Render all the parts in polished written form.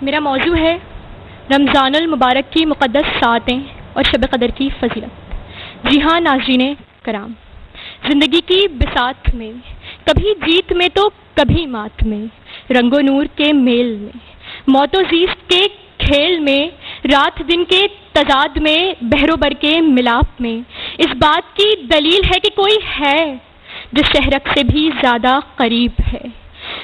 میرا موضوع ہے رمضان المبارک کی مقدس ساعتیں اور شب قدر کی فضیلت۔ جی ہاں ناظرین کرام، زندگی کی بساط میں کبھی جیت میں تو کبھی مات میں، رنگ و نور کے میل میں، موت و زیست کے کھیل میں، رات دن کے تضاد میں، بحر و بر کے ملاپ میں، اس بات کی دلیل ہے کہ کوئی ہے جو شہرک سے بھی زیادہ قریب ہے،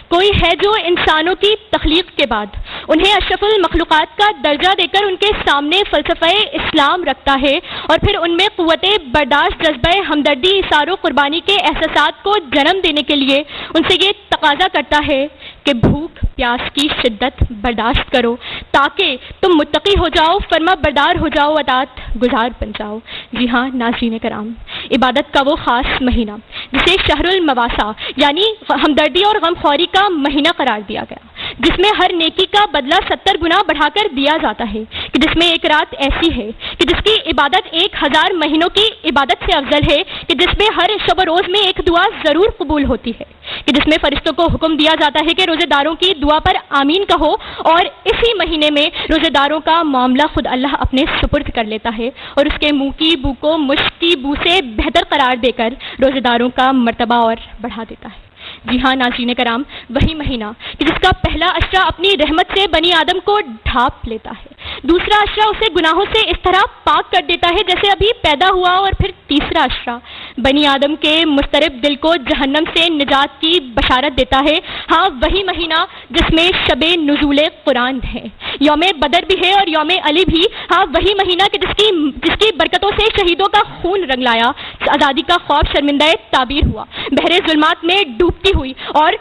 کوئی ہے جو انسانوں کی تخلیق کے بعد انہیں اشرف المخلوقات کا درجہ دے کر ان کے سامنے فلسفہ اسلام رکھتا ہے اور پھر ان میں قوت برداشت، جذبہ ہمدردی، اثار و قربانی کے احساسات کو جنم دینے کے لیے ان سے یہ تقاضا کرتا ہے کہ بھوک پیاس کی شدت برداشت کرو تاکہ تم متقی ہو جاؤ، فرما بردار ہو جاؤ، اطاعت گزار بن جاؤ۔ جی ہاں ناظرین کرام، عبادت کا وہ خاص مہینہ جسے شہر المواسا یعنی ہمدردی اور غم خوری کا مہینہ قرار دیا گیا، جس میں ہر نیکی کا بدلہ 70 گنا بڑھا کر دیا جاتا ہے، کہ جس میں ایک رات ایسی ہے کہ جس کی عبادت 1000 مہینوں کی عبادت سے افضل ہے، کہ جس میں ہر شب و روز میں ایک دعا ضرور قبول ہوتی ہے، کہ جس میں فرشتوں کو حکم دیا جاتا ہے کہ روزے داروں کی دعا پر آمین کہو، اور اسی مہینے میں روزے داروں کا معاملہ خود اللہ اپنے سپرد کر لیتا ہے اور اس کے منہ کی بو کو مشک کی بو سے بہتر قرار دے کر روزے داروں کا مرتبہ اور بڑھا دیتا ہے۔ جی ہاں ناظرین کرام، وہی مہینہ کہ جس کا پہلا اشرہ اپنی رحمت سے بنی آدم کو ڈھانپ لیتا ہے، دوسرا اشرہ اسے گناہوں سے اس طرح پاک کر دیتا ہے جیسے ابھی پیدا ہوا، اور پھر تیسرا اشرہ بنی آدم کے مضطرب دل کو جہنم سے نجات کی بشارت دیتا ہے۔ ہاں وہی مہینہ جس میں شب نزول قرآن ہے، یوم بدر بھی ہے اور یوم علی بھی۔ ہاں وہی مہینہ کہ جس کی برکتوں سے شہیدوں کا خون رنگ لایا، آزادی کا خواب شرمندہ تعبیر ہوا، بحر ظلمات میں ڈوبتی ہوئی اور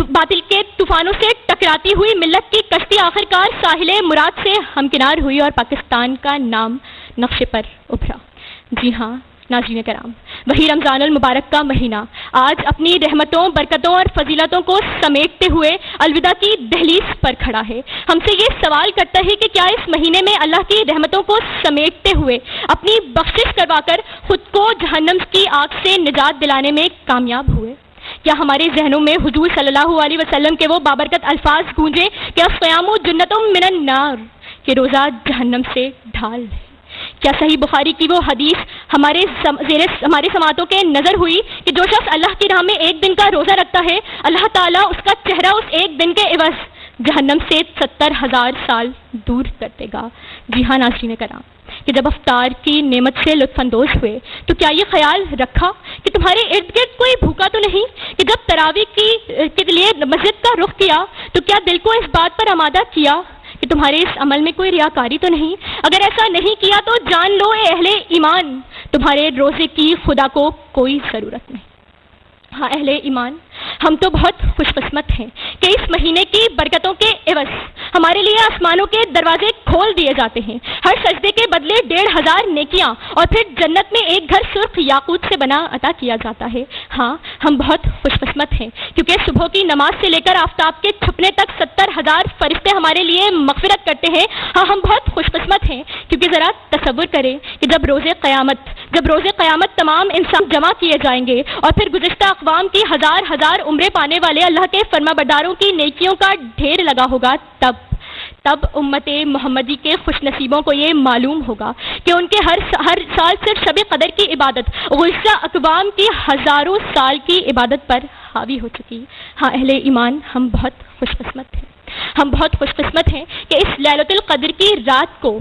باطل کے طوفانوں سے ٹکراتی ہوئی ملت کی کشتی آخرکار ساحل مراد سے ہمکنار ہوئی اور پاکستان کا نام نقشے پر ابھرا۔ جی ہاں ناظرین کرام، وہی رمضان المبارک کا مہینہ آج اپنی رحمتوں، برکتوں اور فضیلتوں کو سمیٹتے ہوئے الوداع کی دہلیز پر کھڑا ہے۔ ہم سے یہ سوال کرتا ہے کہ کیا اس مہینے میں اللہ کی رحمتوں کو سمیٹتے ہوئے اپنی بخشش کروا کر خود کو جہنم کی آگ سے نجات دلانے میں کامیاب ہوئے؟ کیا ہمارے ذہنوں میں حضور صلی اللہ علیہ وسلم کے وہ بابرکت الفاظ گونجے کہ الصیام جنۃ من النار، کہ روزہ جہنم سے ڈھال ہے؟ کیا صحیح بخاری کی وہ حدیث ہمارے سماعتوں کے نظر ہوئی کہ جو شخص اللہ کی راہ میں ایک دن کا روزہ رکھتا ہے، اللہ تعالیٰ اس کا چہرہ اس ایک دن کے عوض جہنم سے 70,000 سال دور کر دے گا؟ جی ہاں ناظرین کرام، کہ جب افطار کی نعمت سے لطف اندوز ہوئے تو کیا یہ خیال رکھا کہ تمہارے ارد گرد کوئی بھوکا تو نہیں؟ کہ جب تراویح کے لیے مسجد کا رخ کیا تو کیا دل کو اس بات پر آمادہ کیا کہ تمہارے اس عمل میں کوئی ریاکاری تو نہیں؟ اگر ایسا نہیں کیا تو جان لو اے اہل ایمان، تمہارے روزے کی خدا کو کوئی ضرورت نہیں۔ ہاں اہل ایمان، ہم تو بہت خوش قسمت ہیں کہ اس مہینے کی برکتوں کے عوض ہمارے لیے آسمانوں کے دروازے کھول دیے جاتے ہیں، ہر سجدے کے بدلے 1500 نیکیاں، اور پھر جنت میں ایک گھر سرخ یاقوت سے بنا عطا کیا جاتا ہے۔ ہاں ہم بہت خوش قسمت ہیں کیونکہ صبح کی نماز سے لے کر آفتاب کے چھپنے تک 70,000 فرشتے ہمارے لیے مغفرت کرتے ہیں۔ ہاں ہم بہت خوش قسمت ہیں کیونکہ ذرا تصور کریں کہ جب روز قیامت تمام انسان جمع کیے جائیں گے اور پھر گزشتہ اقوام کی ہزار عمریں پانے والے اللہ کے فرما برداروں کی نیکیوں کا ڈھیر لگا ہوگا، تب امت محمدی کے خوش نصیبوں کو یہ معلوم ہوگا کہ ان کے ہر سال صرف شب قدر کی عبادت گزشتہ اقوام کی ہزاروں سال کی عبادت پر حاوی ہو چکی۔ ہاں اہل ایمان، ہم بہت خوش قسمت ہیں، ہم بہت خوش قسمت ہیں کہ اس لیلۃ القدر کی رات کو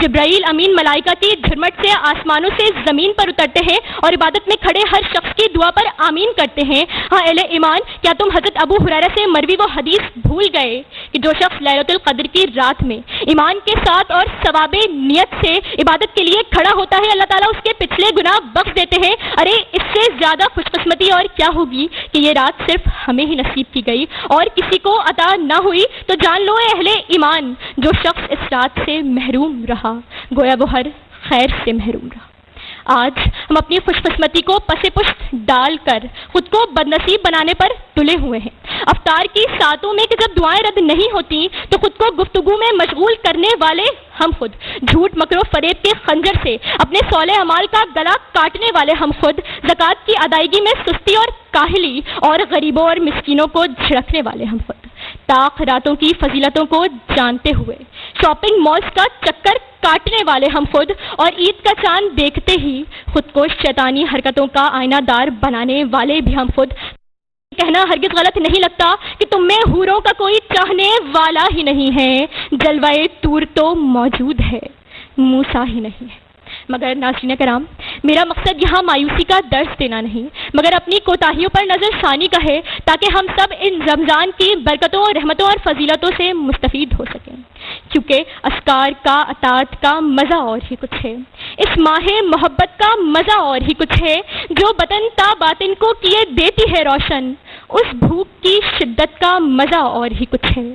جبرائیل امین ملائکہ کی جھرمٹ سے آسمانوں سے زمین پر اترتے ہیں اور عبادت میں کھڑے ہر شخص کی دعا پر آمین کرتے ہیں۔ ہاں اہل ایمان، کیا تم حضرت ابو ہریرہ سے مروی وہ حدیث بھول گئے کہ جو شخص لیلۃ القدر کی رات میں ایمان کے ساتھ اور ثواب نیت سے عبادت کے لیے کھڑا ہوتا ہے، اللہ تعالیٰ اس کے پچھلے گناہ بخش دیتے ہیں؟ ارے اس سے زیادہ خوش قسمتی اور کیا ہوگی کہ یہ رات صرف ہمیں ہی نصیب کی گئی اور کسی کو عطا نہ ہوئی؟ تو جان لو اے اہل ایمان، جو شخص اس رات سے محروم رہا گویا وہ ہر خیر سے محروم رہا۔ آج ہم اپنی خوش قسمتی کو پس پشت ڈال کر خود کو بدنصیب بنانے پر تلے ہوئے ہیں۔ افطار کی ساعتوں میں کہ جب دعائیں رد نہیں ہوتی تو خود کو گفتگو میں مشغول کرنے والے ہم خود، جھوٹ مکر و فریب کے خنجر سے اپنے صالح اعمال کا گلا کاٹنے والے ہم خود، زکوٰۃ کی ادائیگی میں سستی اور کاہلی اور غریبوں اور مسکینوں کو جھڑکنے والے ہم خود۔ طاق راتوں کی فضیلتوں کو جانتے ہوئے، شاپنگ مالز کا چکر کاٹنے والے ہم خود، اور عید کا چاند دیکھتے ہی خود کو شیطانی حرکتوں کا آئینہ دار بنانے والے بھی ہم خود۔ کہنا ہرگز غلط نہیں لگتا کہ تم میں حوروں کا کوئی چاہنے والا ہی نہیں ہے، جلوہ طور تو موجود ہے، موسیٰ ہی نہیں ہے۔ مگر ناظرین کرام، میرا مقصد یہاں مایوسی کا درس دینا نہیں، مگر اپنی کوتاہیوں پر نظر ثانی کا ہے، تاکہ ہم سب ان رمضان کی برکتوں، رحمتوں اور فضیلتوں سے مستفید ہو سکیں، کیونکہ اذکار کا، اطاعت کا مزہ اور ہی کچھ ہے، اس ماہ محبت کا مزہ اور ہی کچھ ہے، جو بطن تا باطن کو کیے دیتی ہے روشن، اس بھوک کی شدت کا مزہ اور ہی کچھ ہے،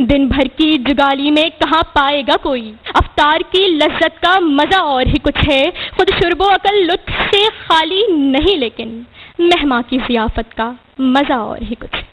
دن بھر کی جگالی میں کہاں پائے گا کوئی، افطار کی لذت کا مزہ اور ہی کچھ ہے، خود شرب و عقل لطف سے خالی نہیں، لیکن مہماں کی ضیافت کا مزہ اور ہی کچھ ہے۔